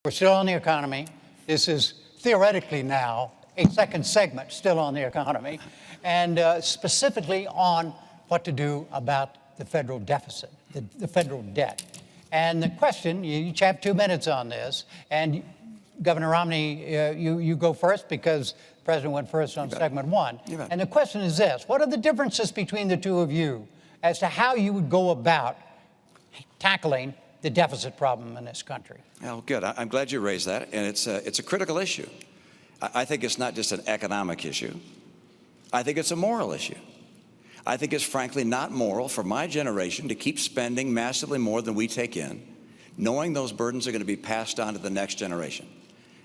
We're still on the economy. This is theoretically now a second segment still on the economy, and specifically on what to do about the federal deficit, the federal debt. And the question, you each have 2 minutes on this, and Governor Romney, you go first because the President went first on segment one. And the question is this: what are the differences between the two of you as to how you would go about tackling the deficit problem in this country? Well, good. I'm glad you raised that, and it's a critical issue. I think it's not just an economic issue. I think it's a moral issue. I think it's frankly not moral for my generation to keep spending massively more than we take in, knowing those burdens are going to be passed on to the next generation.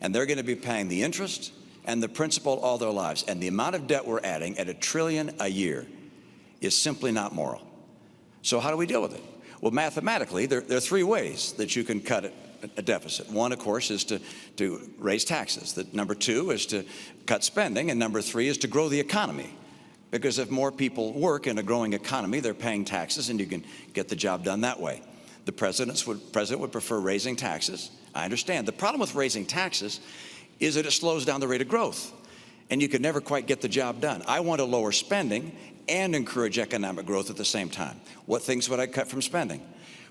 And they're going to be paying the interest and the principal all their lives. And the amount of debt we're adding at $1 trillion a year is simply not moral. So how do we deal with it? Well, mathematically, there are 3 ways that you can cut a deficit. One, of course, is to raise taxes. Number 2 is to cut spending. And number 3 is to grow the economy. Because if more people work in a growing economy, they're paying taxes, and you can get the job done that way. The president would prefer raising taxes. I understand. The problem with raising taxes is that it slows down the rate of growth, and you can never quite get the job done. I want to lower spending and encourage economic growth at the same time. What things would I cut from spending?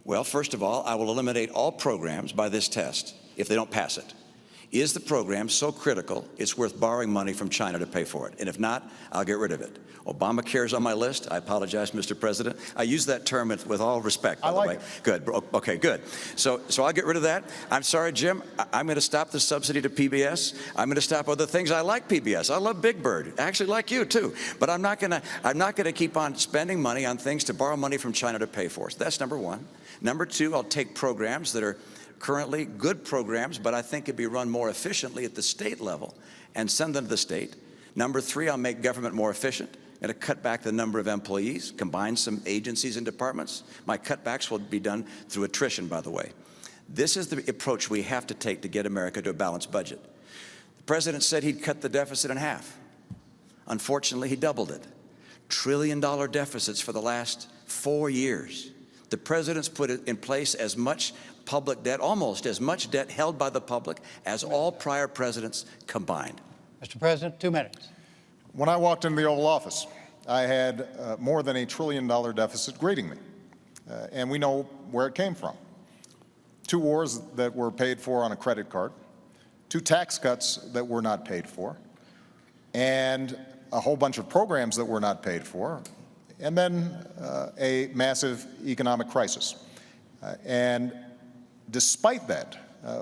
Well, first of all, I will eliminate all programs by this test if they don't pass it. Is the program so critical it's worth borrowing money from China to pay for it? And if not, I'll get rid of it. Obamacare's on my list. I apologize, Mr. President. I use that term with all respect, by the way. Good. Okay, good. So I'll get rid of that. I'm sorry, Jim. I'm going to stop the subsidy to PBS. I'm going to stop other things. I like PBS. I love Big Bird. I actually like you too. But I'm not going to keep on spending money on things to borrow money from China to pay for. So that's number 1. Number 2, I'll take programs that are currently good programs, but I think could be run more efficiently at the state level and send them to the state. Number 3, I'll make government more efficient and to cut back the number of employees, combine some agencies and departments. My cutbacks will be done through attrition, by the way. This is the approach we have to take to get America to a balanced budget. The president said he'd cut the deficit in half. Unfortunately, he doubled it. $1 trillion deficits for the last 4 years. The president's put in place as much public debt, almost as much debt held by the public as all prior presidents combined. Mr. President, 2 minutes. When I walked into the Oval Office, I had more than $1 trillion deficit greeting me. And we know where it came from. 2 wars that were paid for on a credit card, 2 tax cuts that were not paid for, and a whole bunch of programs that were not paid for, and then a massive economic crisis. And despite that,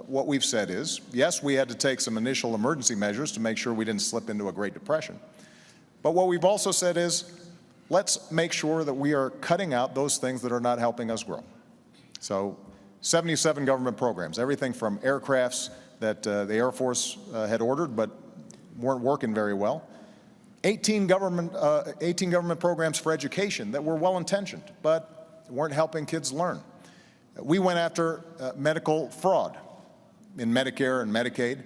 what we've said is, yes, we had to take some initial emergency measures to make sure we didn't slip into a Great Depression. But what we've also said is, let's make sure that we are cutting out those things that are not helping us grow. So 77 government programs, everything from aircrafts that the Air Force had ordered but weren't working very well, 18 government programs for education that were well-intentioned but weren't helping kids learn. We went after medical fraud in Medicare and Medicaid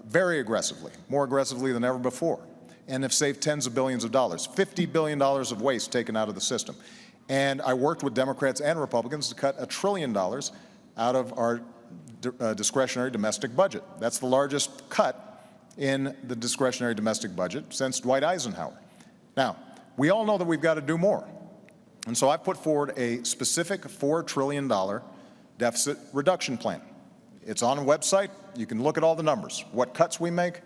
very aggressively, more aggressively than ever before, and have saved tens of billions of dollars, $50 billion of waste taken out of the system. And I worked with Democrats and Republicans to cut $1 trillion out of our discretionary domestic budget. That's the largest cut in the discretionary domestic budget since Dwight Eisenhower. Now, we all know that we've got to do more. And so I put forward a specific $4 trillion deficit reduction plan. It's on a website. You can look at all the numbers, what cuts we make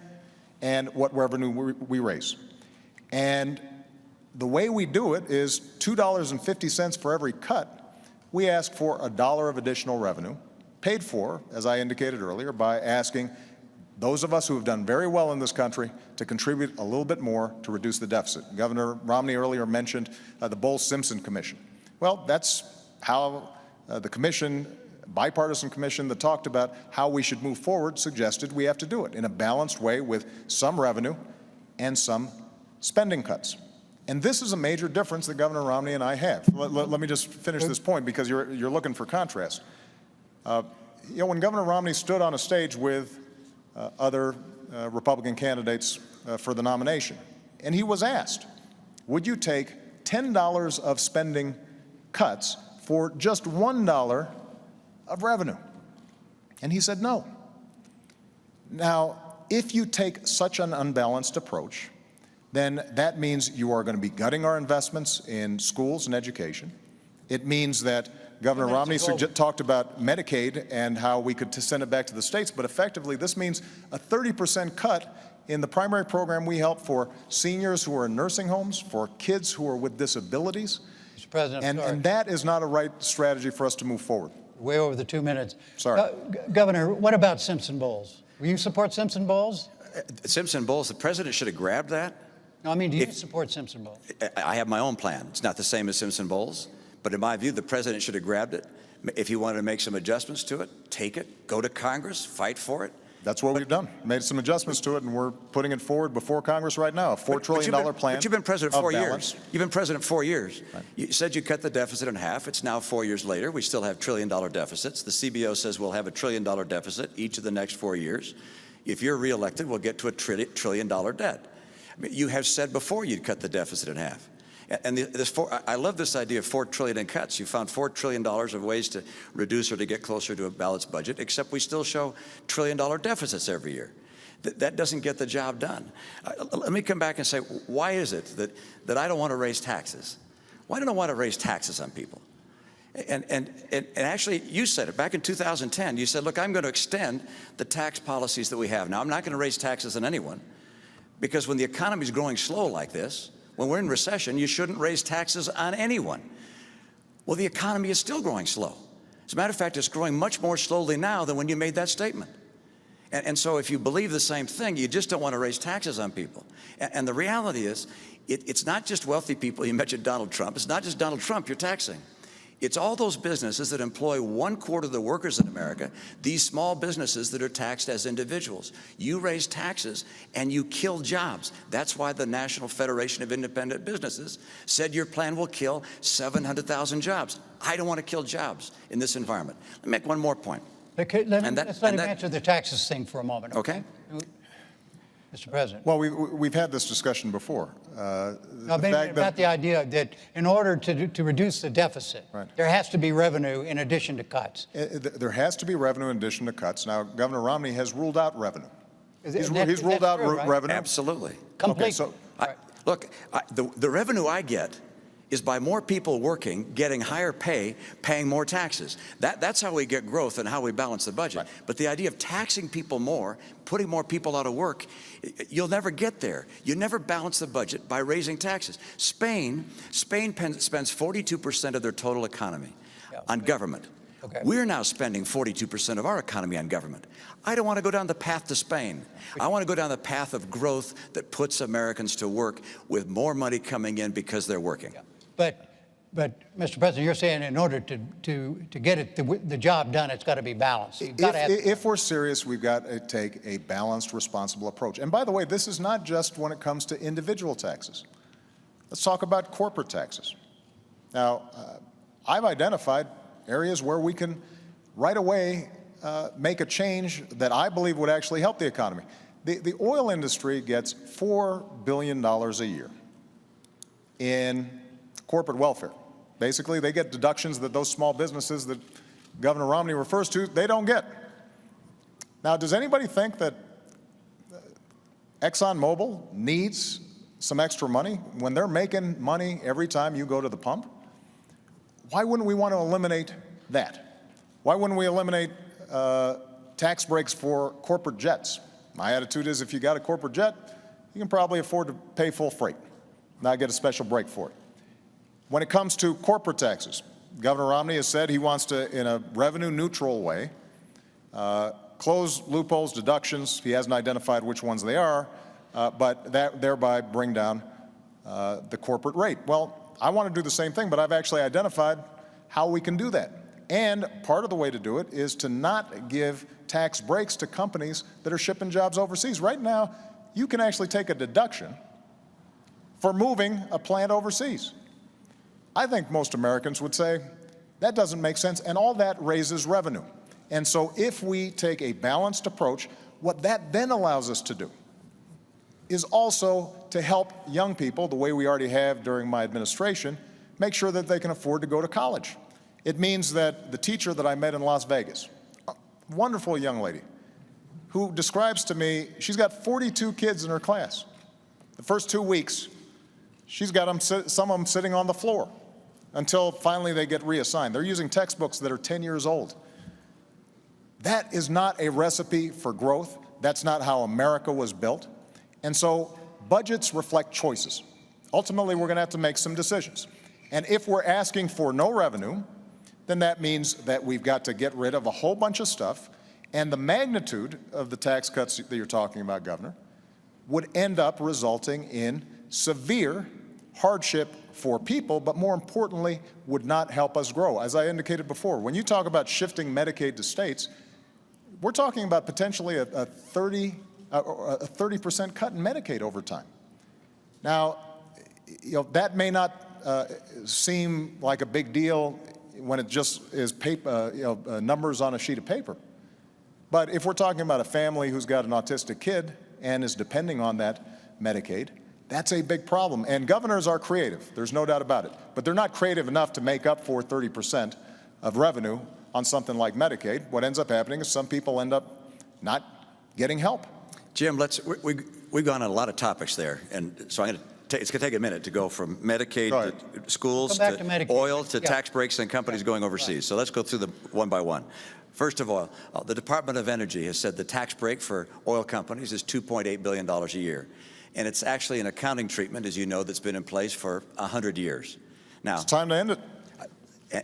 and what revenue we raise. And the way we do it is $2.50 for every cut. We ask for $1 of additional revenue, paid for, as I indicated earlier, by asking those of us who have done very well in this country to contribute a little bit more to reduce the deficit. Governor Romney earlier mentioned the Bowles-Simpson Commission. Well, that's how the commission, bipartisan commission that talked about how we should move forward, suggested we have to do it in a balanced way with some revenue and some spending cuts. And this is a major difference that Governor Romney and I have. Let me just finish this point because you're looking for contrast. When Governor Romney stood on a stage with other Republican candidates for the nomination, and he was asked, would you take $10 of spending cuts for just $1 of revenue? And he said no. Now, if you take such an unbalanced approach, then that means you are going to be gutting our investments in schools and education. It means that Governor Romney talked about Medicaid and how we could send it back to the states, but effectively this means a 30% cut in the primary program we help for seniors who are in nursing homes, for kids who are with disabilities. Mr. President, and that is not a right strategy for us to move forward. Way over the 2 minutes. Sorry. Governor, what about Simpson Bowles? Will you support Simpson Bowles? Simpson Bowles, the president should have grabbed that. No, I mean, do you support Simpson Bowles? I have my own plan. It's not the same as Simpson Bowles, but in my view, the president should have grabbed it. If he wanted to make some adjustments to it, take it, go to Congress, fight for it. That's what we've done. Made some adjustments to it, and we're putting it forward before Congress right now, a $4 trillion plan. But you've been president 4 balance. years. You've been president 4 years. Right. You said you cut the deficit in half. It's now 4 years later. We still have trillion-dollar deficits. The CBO says we'll have a trillion-dollar deficit each of the next 4 years. If you're reelected, we'll get to a trillion-dollar debt. I mean, you have said before you'd cut the deficit in half. And I love this idea of $4 trillion in cuts. You found $4 trillion of ways to reduce or to get closer to a balanced budget, except we still show trillion-dollar deficits every year. That doesn't get the job done. Let me come back and say, why is it that I don't want to raise taxes? Why don't I want to raise taxes on people? And actually, you said it back in 2010. You said, look, I'm going to extend the tax policies that we have. Now, I'm not going to raise taxes on anyone, because when the economy is growing slow like this, when we're in recession, you shouldn't raise taxes on anyone. Well, the economy is still growing slow. As a matter of fact, it's growing much more slowly now than when you made that statement. And so if you believe the same thing, you just don't want to raise taxes on people. And the reality is, it's not just wealthy people. You mentioned Donald Trump. It's not just Donald Trump you're taxing. It's all those businesses that employ 1/4 of the workers in America, these small businesses that are taxed as individuals. You raise taxes and you kill jobs. That's why the National Federation of Independent Businesses said your plan will kill 700,000 jobs. I don't want to kill jobs in this environment. Let me make one more point. Okay, let's let him answer the taxes thing for a moment. Okay. Mr. President. Well, we've had this discussion before. About the idea that in order to reduce the deficit, right, there has to be revenue in addition to cuts. There has to be revenue in addition to cuts. Now, Governor Romney has ruled out revenue. He's ruled out revenue. Absolutely. Completely. Okay, so, look, the revenue I get is by more people working, getting higher pay, paying more taxes. That's how we get growth and how we balance the budget. Right. But the idea of taxing people more, putting more people out of work, you'll never get there. You never balance the budget by raising taxes. Spain spends 42% of their total economy on government. Okay. We're now spending 42% of our economy on government. I don't want to go down the path to Spain. I want to go down the path of growth that puts Americans to work with more money coming in because they're working. Yeah. But Mr. President, you're saying in order to get the job done, it's got to be balanced. If we're serious, we've got to take a balanced, responsible approach. And by the way, this is not just when it comes to individual taxes. Let's talk about corporate taxes. Now, I've identified areas where we can right away make a change that I believe would actually help the economy. The oil industry gets $4 billion a year in corporate welfare. Basically, they get deductions that those small businesses that Governor Romney refers to, they don't get. Now, does anybody think that ExxonMobil needs some extra money when they're making money every time you go to the pump? Why wouldn't we want to eliminate that? Why wouldn't we eliminate tax breaks for corporate jets? My attitude is if you got a corporate jet, you can probably afford to pay full freight, not get a special break for it. When it comes to corporate taxes, Governor Romney has said he wants to, in a revenue-neutral way, close loopholes, deductions. He hasn't identified which ones they are, but thereby bring down the corporate rate. Well, I want to do the same thing, but I've actually identified how we can do that. And part of the way to do it is to not give tax breaks to companies that are shipping jobs overseas. Right now, you can actually take a deduction for moving a plant overseas. I think most Americans would say that doesn't make sense, and all that raises revenue. And so if we take a balanced approach, what that then allows us to do is also to help young people, the way we already have during my administration, make sure that they can afford to go to college. It means that the teacher that I met in Las Vegas, a wonderful young lady, who describes to me she's got 42 kids in her class. The first 2 weeks, she's got them, some of them sitting on the floor until finally they get reassigned. They're using textbooks that are 10 years old. That is not a recipe for growth. That's not how America was built. And so budgets reflect choices. Ultimately, we're going to have to make some decisions. And if we're asking for no revenue, then that means that we've got to get rid of a whole bunch of stuff. And the magnitude of the tax cuts that you're talking about, Governor, would end up resulting in severe hardship for people, but more importantly, would not help us grow. As I indicated before, when you talk about shifting Medicaid to states, we're talking about potentially a 30% cut in Medicaid over time. Now, that may not seem like a big deal when it just is paper, numbers on a sheet of paper. But if we're talking about a family who's got an autistic kid and is depending on that Medicaid, that's a big problem. And governors are creative, there's no doubt about it. But they're not creative enough to make up for 30% of revenue on something like Medicaid. What ends up happening is some people end up not getting help. Jim, we've gone on a lot of topics there, and so it's going to take a minute to go from Medicaid to schools to oil to tax breaks and companies going overseas. Right. So let's go through them one by one. First of all, the Department of Energy has said the tax break for oil companies is $2.8 billion a year. And it's actually an accounting treatment, as you know, that's been in place for 100 years. Now, it's time to end it.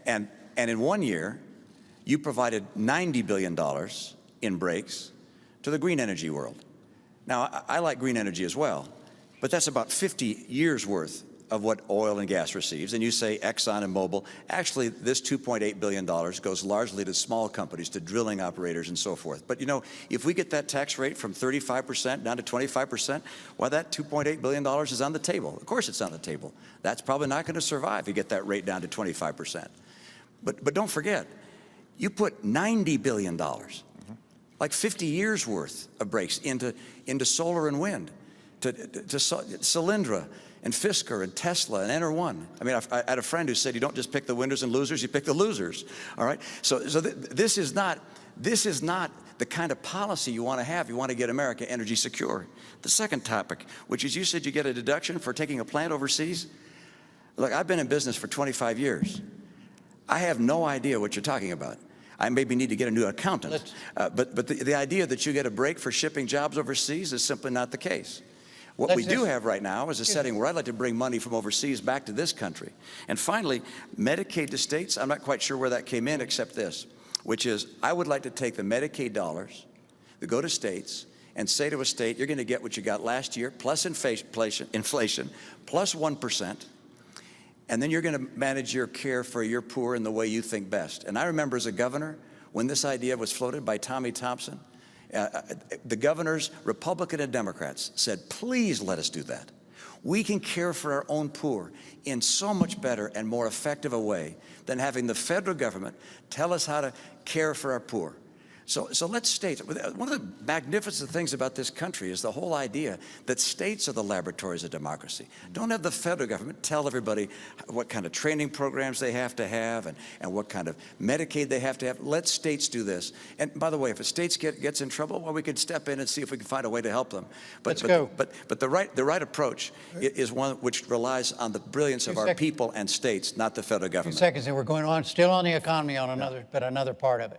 And in 1 year, you provided $90 billion in breaks to the green energy world. Now, I like green energy as well, but that's about 50 years worth of what oil and gas receives. And you say Exxon and Mobil. Actually, this $2.8 billion goes largely to small companies, to drilling operators and so forth. But if we get that tax rate from 35% down to 25%, well, that $2.8 billion is on the table. Of course it's on the table. That's probably not going to survive if you get that rate down to 25%. But don't forget, you put $90 billion, like 50 years worth of breaks into solar and wind, to Solyndra and Fisker and Tesla and Enter1. I mean, I had a friend who said, you don't just pick the winners and losers, you pick the losers. All right. So this is not the kind of policy you want to have. You want to get America energy secure. The second topic, which is you said you get a deduction for taking a plant overseas. Look, I've been in business for 25 years. I have no idea what you're talking about. I maybe need to get a new accountant. But the idea that you get a break for shipping jobs overseas is simply not the case. What we do have right now is a setting where I'd like to bring money from overseas back to this country. And finally, Medicaid to states, I'm not quite sure where that came in except this, which is I would like to take the Medicaid dollars that go to states and say to a state, you're going to get what you got last year, plus inflation, plus 1%, and then you're going to manage your care for your poor in the way you think best. And I remember as a governor, when this idea was floated by Tommy Thompson, the governors, Republican and Democrats, said, please let us do that. We can care for our own poor in so much better and more effective a way than having the federal government tell us how to care for our poor. So let's states. One of the magnificent things about this country is the whole idea that states are the laboratories of democracy. Don't have the federal government tell everybody what kind of training programs they have to have and what kind of Medicaid they have to have. Let states do this. And by the way, if a state gets in trouble, well, we could step in and see if we can find a way to help them. But the right approach is one which relies on the brilliance of our people and states, not the federal government. 2 seconds, and we're going on still on the economy on another part of it.